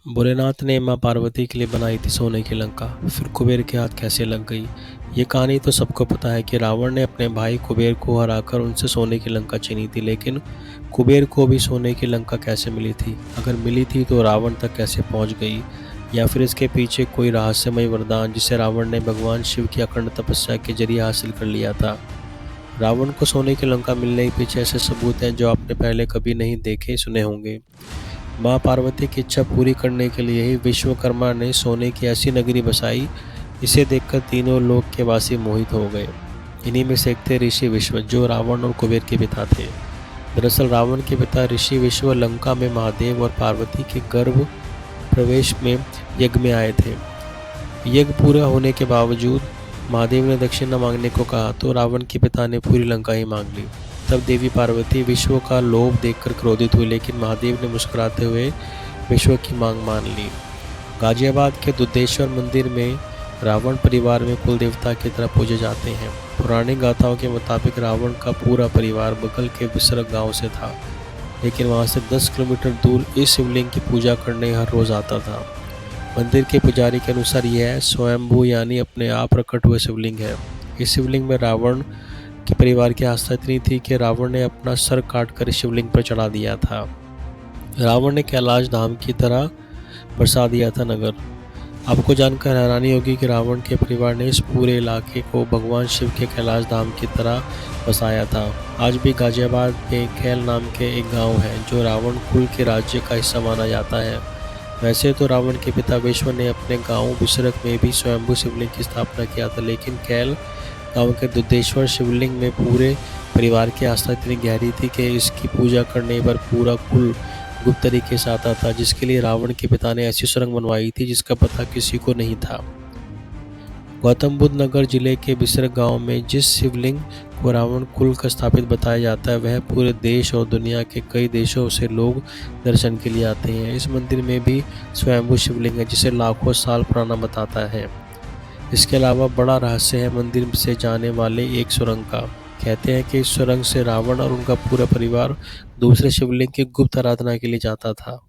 भोलेनाथ ने मां पार्वती के लिए बनाई थी सोने की लंका, फिर कुबेर के हाथ कैसे लग गई। ये कहानी तो सबको पता है कि रावण ने अपने भाई कुबेर को हराकर उनसे सोने की लंका छीनी थी, लेकिन कुबेर को भी सोने की लंका कैसे मिली थी? अगर मिली थी तो रावण तक कैसे पहुंच गई? या फिर इसके पीछे कोई रहस्यमय वरदान जिसे रावण ने भगवान शिव की अखंड तपस्या के जरिए हासिल कर लिया था। रावण को सोने की लंका मिलने के पीछे ऐसे सबूत हैं जो आपने पहले कभी नहीं देखे सुने होंगे। मां पार्वती की इच्छा पूरी करने के लिए ही विश्वकर्मा ने सोने की ऐसी नगरी बसाई, इसे देखकर तीनों लोक के वासी मोहित हो गए। इन्हीं में से एक थे ऋषि विश्व, जो रावण और कुबेर के पिता थे। दरअसल रावण के पिता ऋषि विश्व लंका में महादेव और पार्वती के गर्भ प्रवेश में यज्ञ में आए थे। यज्ञ पूरा होने के बावजूद महादेव ने दक्षिणा मांगने को कहा तो रावण के पिता ने पूरी लंका ही मांग ली। तब देवी पार्वती विश्व का लोभ देखकर क्रोधित हुई, लेकिन महादेव ने मुस्कुराते हुए विश्व की मांग मान ली। गाजियाबाद के दुधेश्वर मंदिर में रावण परिवार में कुल देवता की तरह पूजे जाते हैं। पुरानी गाथाओं के मुताबिक रावण का पूरा परिवार बगल के विसर्ग गांव से था, लेकिन वहां से 10 किलोमीटर दूर इस शिवलिंग की पूजा करने हर रोज आता था। मंदिर के पुजारी के अनुसार यह स्वयंभू यानी अपने आप प्रकट हुए शिवलिंग है। इस शिवलिंग में रावण के परिवार की आस्था इतनी थी कि रावण ने अपना सर काटकर इस शिवलिंग पर चढ़ा दिया था। रावण ने कैलाश धाम की तरह बरसा दिया था नगर। आपको जानकर हैरानी होगी कि रावण के परिवार ने इस पूरे इलाके को भगवान शिव के कैलाश धाम की तरह बसाया था। आज भी गाजियाबाद में कैल नाम के एक गांव है जो रावण कुल के राज्य का हिस्सा माना जाता है। वैसे तो रावण के पिता विश्व ने अपने गांव विसर्ग में भी स्वयंभू शिवलिंग की स्थापना किया था, लेकिन कैल गांव के दुधेश्वर शिवलिंग में पूरे परिवार की आस्था इतनी गहरी थी कि इसकी पूजा करने पर पूरा कुल गुप्त तरीके से आता था, जिसके लिए रावण के पिता ने ऐसी सुरंग बनवाई थी जिसका पता किसी को नहीं था। गौतम बुद्ध नगर जिले के बिसरग गांव में जिस शिवलिंग को रावण कुल का स्थापित बताया जाता है, वह पूरे देश और दुनिया के कई देशों से लोग दर्शन के लिए आते हैं। इस मंदिर में भी स्वयंभू शिवलिंग है जिसे लाखों साल पुराना बताता है। इसके अलावा बड़ा रहस्य है मंदिर से जाने वाले एक सुरंग का। कहते हैं कि इस सुरंग से रावण और उनका पूरा परिवार दूसरे शिवलिंग की गुप्त आराधना के लिए जाता था।